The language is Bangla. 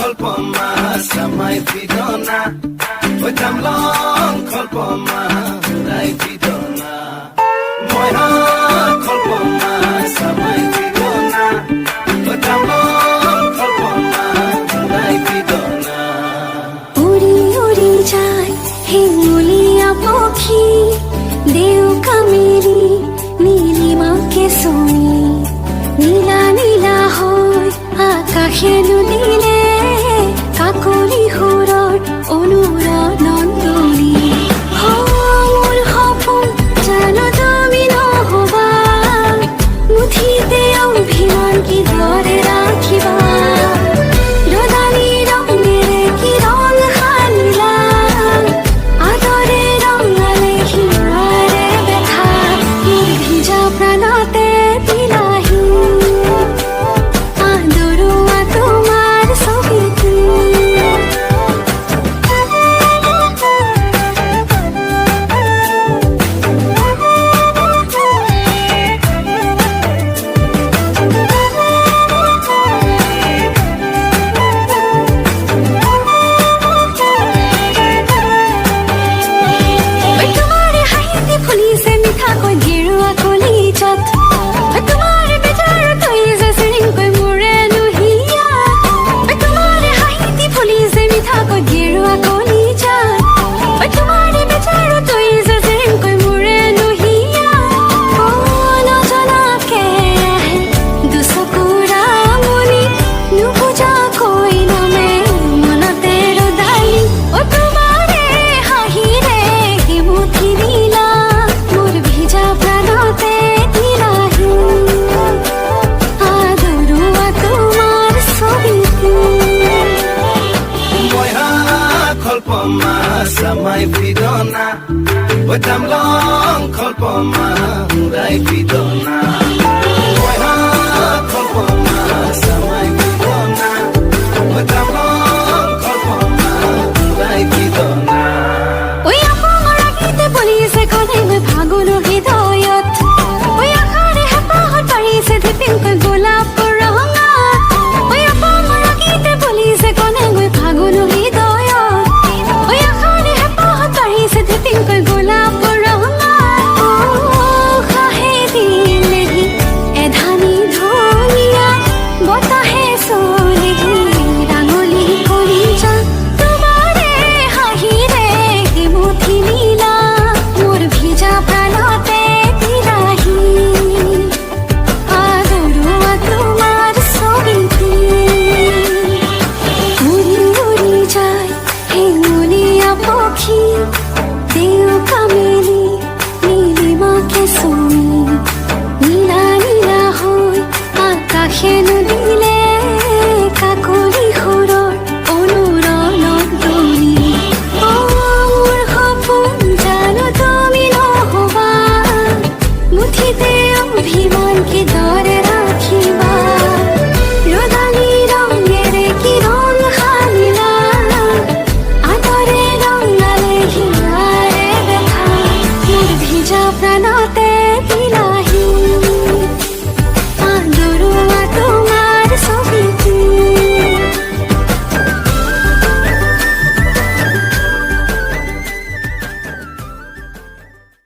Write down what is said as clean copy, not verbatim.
কল্পমা সামাই ফিদনা ওই তামলং কল্পমা উড়াই ফিদনা ময়না কল্পমা সামাই ফিদনা ওই তামলং কল্পমা উড়াই ফিদনা উড়ি উড়ি যায় হিঙ্গুলিয়া পক্ষী দেও কামেরি নীলিমাকে শুনি নীলা নীলা হয় আকাশে নদীলে কাকলি সুৰৰ অনুৰণনলি মোৰ সপোন জানো তুমি নহবা মুঠিতে অভিমান কিদৰে ৰাখিবা ৰদালি ৰঙেৰে কি ৰং সানিলা আদৰে ৰঙালে হিয়াৰে বেথা মোৰ ভিজা প্ৰাণতে দিলাহি আদৰুৱা তোমাৰ ছবিটো কল্পমা সামাই ফিদনা ওই তামলং কল্পমা উড়াই ফিদনা ময়না কল্পমা সামাই ফিদনা ওই তামলং কল্পমা উড়াই ফিদনা ওই আপোনাৰ গীতে বলিছে কলে মই ভাগলো হৃদয়ত ওই আখাৰে হেঁপাহত পাৰিছে ধিপিংকৈ গোলাপ ৰঙা ওই আপোনাৰ গীতে বলিছে কলে মই ভাগলো হৃদয়ত ওই আখাৰে হেঁপাহত পাৰিছে ধিপিংকৈ গোলাপ ৰঙা খাহে দিলেহি এধানি ধুনীয়া বতাহে চলিহি ৰাঙলী কৰি যা তোমাৰে হাঁহিৰে মুঠি নীলা মোৰ ভিজা প্ৰাণতে দিলাহি আদৰুৱা তোমাৰ ছবিটো উৰি উৰি যায় হেঙুলীয়া পক্ষী দেও কামেলি নীলিমাকে শুনি নীলা নীলা হৈ আকাশে নদীলে